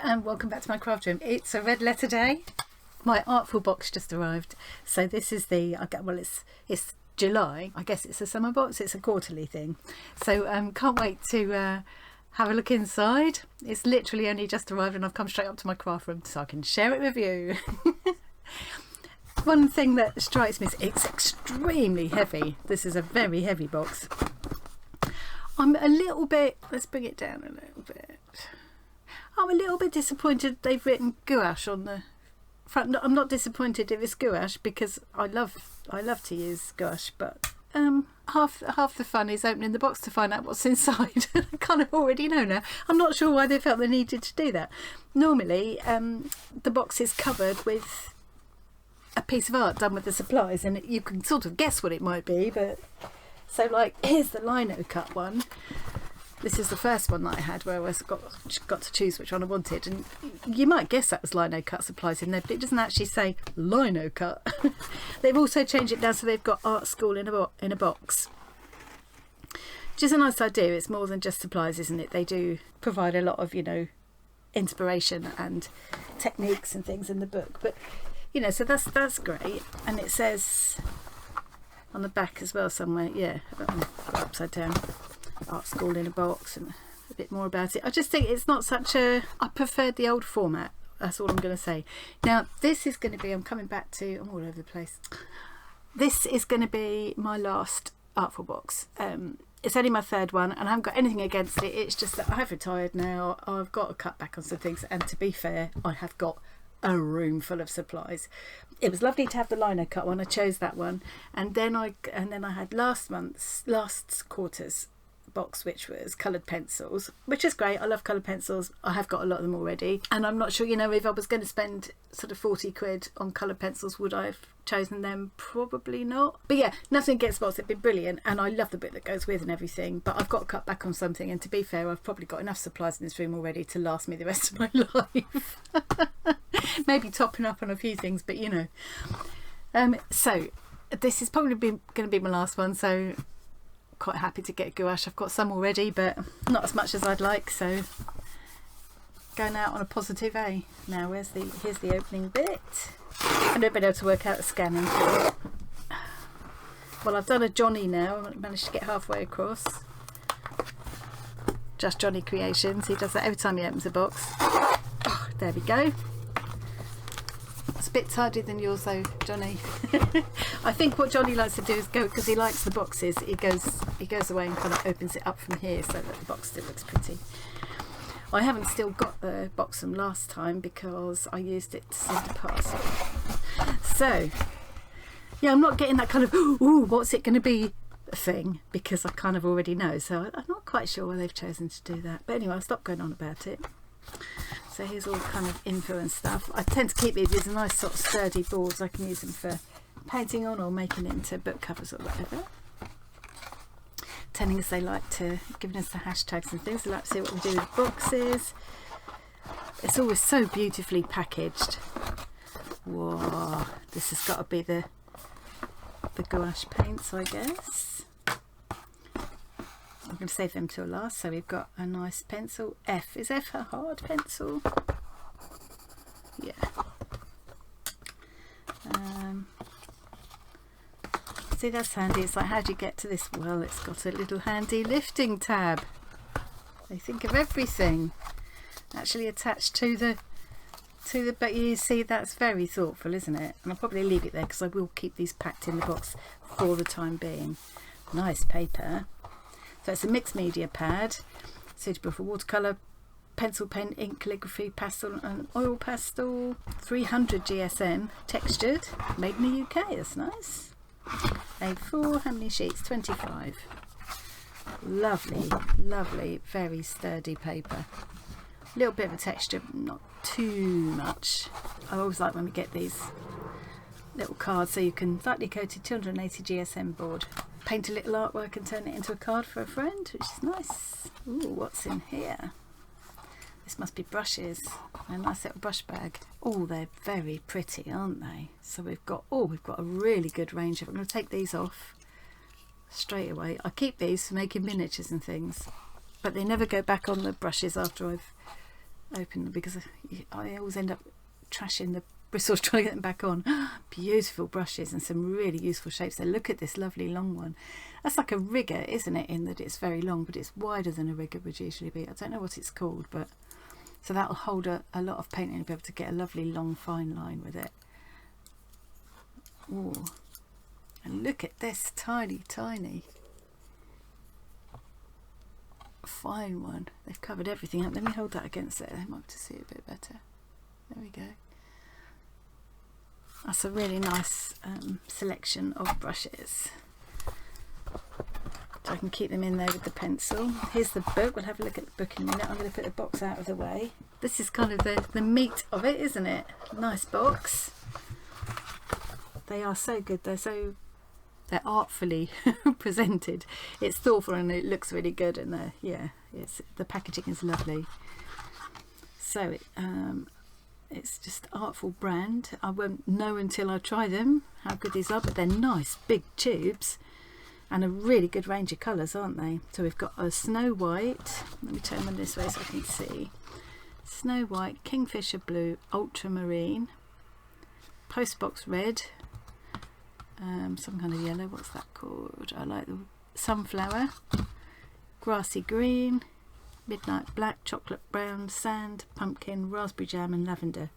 and welcome back to my craft room. It's a red letter day. My Artful box just arrived. So this is the, well, it's July. I guess it's a summer box. It's a quarterly thing. So can't wait to have a look inside. It's literally only just arrived and I've come straight up to my craft room so I can share it with you. One thing that strikes me is it's extremely heavy. This is a very heavy box. I'm a little bit, let's bring it down a little bit. I'm a little bit disappointed they've written gouache on the front. I'm not disappointed if it's gouache because I love to use gouache, but half the fun is opening the box to find out what's inside. I kind of already know now. I'm not sure why they felt they needed to do that. Normally the box is covered with a piece of art done with the supplies, and you can sort of guess what it might be. But so, like, here's the lino cut one. This is the first one that I had where I got to choose which one I wanted, and you might guess that was lino cut supplies in there, but it doesn't actually say lino cut. They've also changed it down so they've got art school in a box, which is a nice idea. It's more than just supplies, isn't it? They do provide a lot of, you know, inspiration and techniques and things in the book, but you know, so that's great. And it says on the back as well somewhere, yeah, upside down, art school in a box, and a bit more about it. I just think it's not such a, I preferred the old format. That's all I'm going to say. Now this is going to be, I'm coming back to, I'm all over the place. This is going to be my last Artful box. It's only my third one and I haven't got anything against it. It's just that I've retired now. I've got to cut back on some things, and to be fair, I have got a room full of supplies. It was lovely to have the lino cut one. I chose that one, and then I had last quarter's box, which was coloured pencils, which is great. I love coloured pencils. I have got a lot of them already, and I'm not sure, you know, if I was going to spend sort of 40 quid on coloured pencils, would I have chosen them? Probably not. But yeah, nothing against the box. It'd been brilliant, and I love the bit that goes with and everything, but I've got to cut back on something, and to be fair, I've probably got enough supplies in this room already to last me the rest of my life. Maybe topping up on a few things, but you know. So this is probably going to be my last one, so quite happy to get gouache. I've got some already, but not as much as I'd like, so going out on a positive, eh? Now here's the opening bit. I've never been able to work out the scanning for it. Well, I've done a Johnny now. I managed to get halfway across. Just Johnny Creations. He does that every time he opens a box. Oh, there we go. It's a bit tidier than yours though, Johnny. I think what Johnny likes to do is go, because he likes the boxes, he goes away and kind of opens it up from here so that the box still looks pretty. I haven't still got the box from last time because I used it to send a parcel. So yeah, I'm not getting that kind of, ooh, what's it going to be thing, because I kind of already know, so I'm not quite sure why they've chosen to do that. But anyway, I'll stop going on about it. So here's all kind of info and stuff. I tend to keep these are nice sort of sturdy boards. I can use them for painting on or making into book covers or whatever. Telling us they like to, giving us the hashtags and things. They like to see what we do with boxes. It's always so beautifully packaged. Whoa, this has got to be the Goulash Paints, I guess. I'm going to save them till last. So we've got a nice pencil. F. Is F a hard pencil? Yeah. See, that's handy. It's like, how do you get to this? Well, it's got a little handy lifting tab. They think of everything. Actually attached to the, but you see, that's very thoughtful, isn't it? And I'll probably leave it there because I will keep these packed in the box for the time being. Nice paper. So it's a mixed media pad, suitable for watercolour, pencil, pen, ink, calligraphy, pastel and oil pastel. 300 GSM, textured, made in the UK. That's nice. A4, how many sheets? 25. Lovely, lovely, very sturdy paper. A little bit of a texture, but not too much. I always like when we get these little cards, so you can lightly coated 280 GSM board. Paint a little artwork and turn it into a card for a friend, which is nice. Ooh, what's in here? This must be brushes. A nice little brush bag. Oh, they're very pretty, aren't they? So we've got a really good range of. I'm going to take these off straight away. I keep these for making miniatures and things, but they never go back on the brushes after I've open them because I always end up trashing the bristles trying to get them back on. Beautiful brushes and some really useful shapes. So look at this lovely long one. That's like a rigger, isn't it, in that it's very long, but it's wider than a rigger would usually be. I don't know what it's called, but so that'll hold a lot of paint and you'll be able to get a lovely long fine line with it. Ooh. And look at this tiny fine one. They've covered everything up. Let me hold that against it. I might have to see it a bit better. There we go. That's a really nice selection of brushes. So I can keep them in there with the pencil. Here's the book. We'll have a look at the book in a minute. I'm going to put the box out of the way. This is kind of the meat of it, isn't it? Nice box. They are so good. They're artfully presented. It's thoughtful and it looks really good, and the packaging is lovely. So it's just Artful brand. I won't know until I try them how good these are, but they're nice big tubes and a really good range of colours, aren't they? So we've got a Snow White. Let me turn them this way so I can see. Snow White, Kingfisher Blue, Ultramarine, Postbox Red, some kind of yellow. What's that called? I like the Sunflower, Grassy Green, Midnight Black, Chocolate Brown, Sand, Pumpkin, Raspberry Jam and Lavender.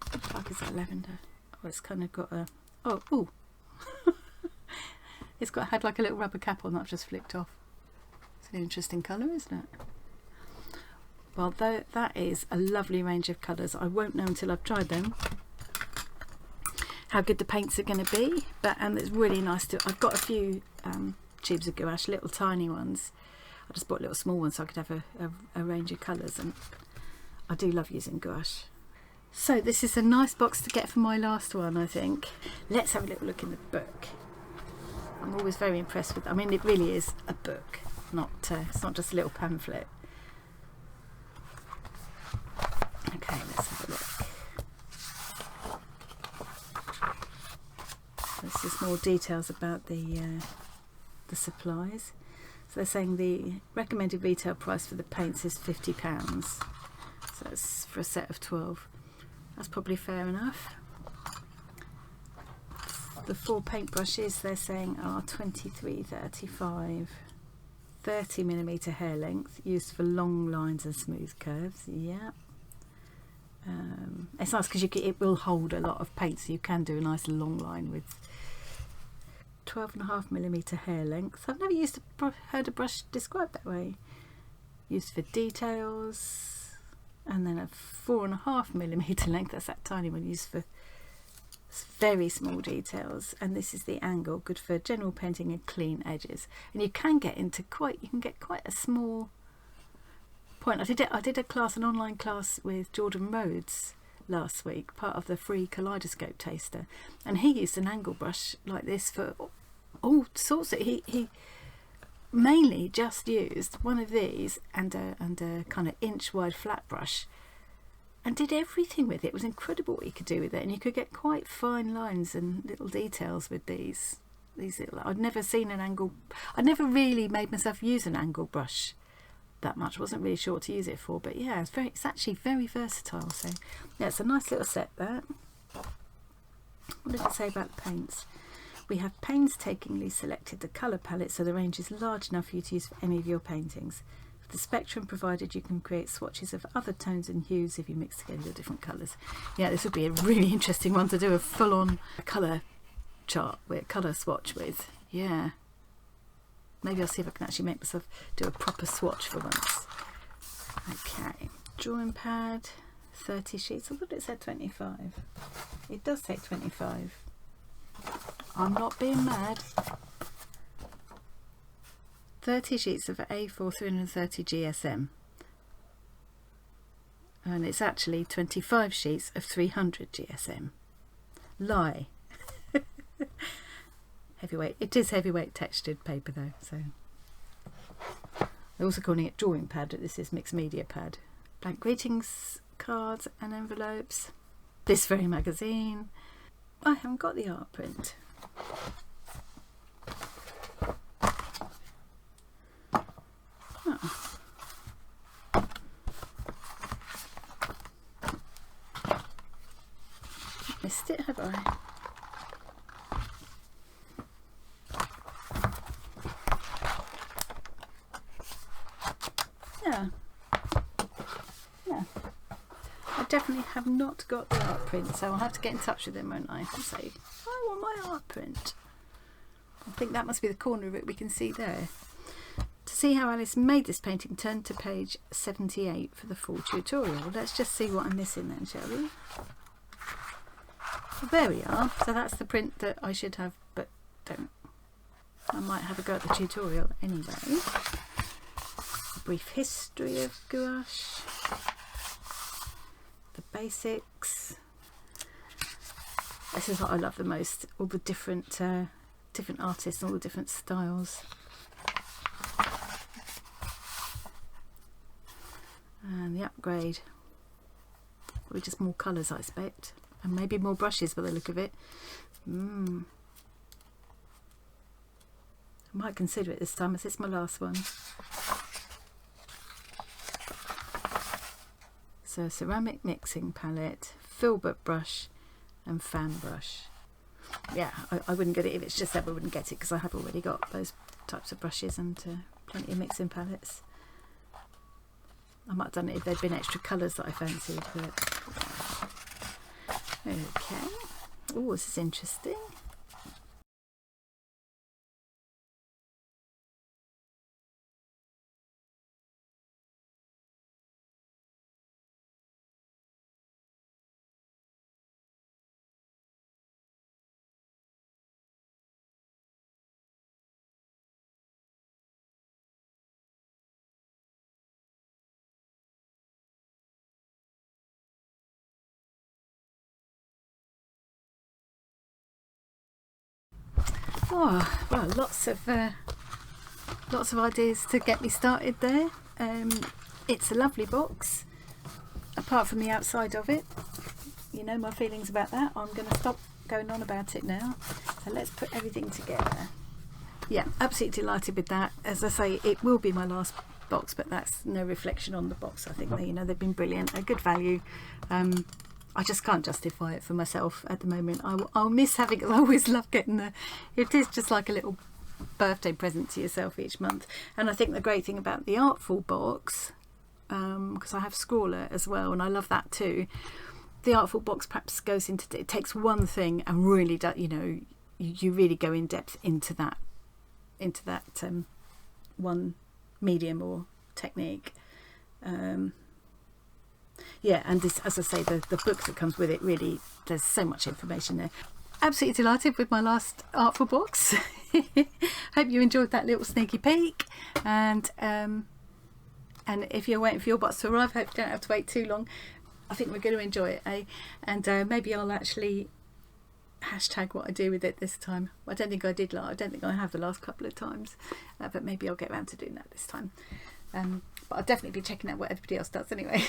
What the fuck is that lavender? Oh, it's kind of got a... Oh. It's had like a little rubber cap on that I've just flicked off. It's an interesting colour, isn't it? Well, that is a lovely range of colours. I won't know until I've tried them how good the paints are going to be, but it's really nice to... I've got a few tubes of gouache, little tiny ones. I just bought little small ones so I could have a range of colours, and I do love using gouache. So this is a nice box to get for my last one, I think. Let's have a little look in the book. I'm always very impressed with... I mean, it really is a book, it's not just a little pamphlet. Okay, let's have a look. There's just more details about the supplies. So they're saying the recommended retail price for the paints is £50. So that's for a set of 12. That's probably fair enough. The 4 paintbrushes they're saying are £23.35. 30mm hair length, used for long lines and smooth curves. Yeah. It's nice because it will hold a lot of paint, so you can do a nice long line with 12.5mm hair length. I've never heard a brush described that way. Used for details, and then a 4.5mm length. That's that tiny one, used for very small details. And this is the angle, good for general painting and clean edges. And you can get quite a small point. I did a class, an online class with Jordan Rhodes last week, part of the free kaleidoscope taster, and he used an angle brush like this for all sorts of... He mainly just used one of these and a kind of inch wide flat brush and did everything with it. It was incredible what you could do with it, and you could get quite fine lines and little details with these little... I'd never seen an angle... I'd never really made myself use an angle brush that much. Wasn't really sure what to use it for, but yeah, it's actually very versatile. So yeah, it's a nice little set there. What does it say about the paints? We have painstakingly selected the colour palette so the range is large enough for you to use for any of your paintings. For the spectrum provided, you can create swatches of other tones and hues if you mix together your different colours. Yeah, this would be a really interesting one to do a full-on colour chart with, colour swatch with. Yeah. Maybe I'll see if I can actually make myself do a proper swatch for once. Okay, drawing pad, 30 sheets. I thought it said 25. It does say 25. I'm not being mad. 30 sheets of A4 330 GSM. And it's actually 25 sheets of 300 GSM. Lie. Heavyweight. It is heavyweight textured paper though, so they're also calling it drawing pad, but this is mixed media pad. Blank greetings cards and envelopes. This very magazine. I haven't got the art print. Oh. missed it, have I? Yeah. Yeah. I definitely have not got the art print, so I'll have to get in touch with them, won't I? And say, I want my art print. I think that must be the corner of it we can see there. To see how Alice made this painting, turn to page 78 for the full tutorial. Let's just see what I'm missing then, shall we? Well, there we are. So that's the print that I should have, but don't. I might have a go at the tutorial anyway. A brief history of gouache. The basics. This is what I love the most. All the different artists and all the different styles. And the upgrade. Probably just more colours, I expect. And maybe more brushes by the look of it. I might consider it this time, as it's my last one. So ceramic mixing palette, Filbert brush and fan brush. Yeah, I wouldn't get it if it's just that I wouldn't get it, because I have already got those types of brushes and plenty of mixing palettes. I might have done it if there'd been extra colours that I fancied, but okay. Oh, this is interesting. Oh, well, lots of ideas to get me started there. It's a lovely box, apart from the outside of it. You know my feelings about that. I'm going to stop going on about it now. So let's put everything together. Yeah, absolutely delighted with that. As I say, it will be my last box, but that's no reflection on the box. I think they, you know, they've been brilliant, a good value. I just can't justify it for myself at the moment. I'll miss having it. I always love getting it is just like a little birthday present to yourself each month. And I think the great thing about the Artful box, because I have Scrawler as well, and I love that too. The Artful box perhaps goes into, it takes one thing and really does, you know, you really go in depth into that one medium or technique. Yeah, and this, as I say, the book that comes with it, really, there's so much information there. Absolutely delighted with my last Artful box. Hope you enjoyed that little sneaky peek, and if you're waiting for your box to arrive, hope you don't have to wait too long. I think we're going to enjoy it, eh? And maybe I'll actually hashtag what I do with it this time. I don't think I did. I don't think I have the last couple of times, but maybe I'll get around to doing that this time. But I'll definitely be checking out what everybody else does anyway.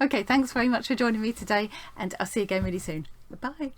Okay, thanks very much for joining me today, and I'll see you again really soon. Bye.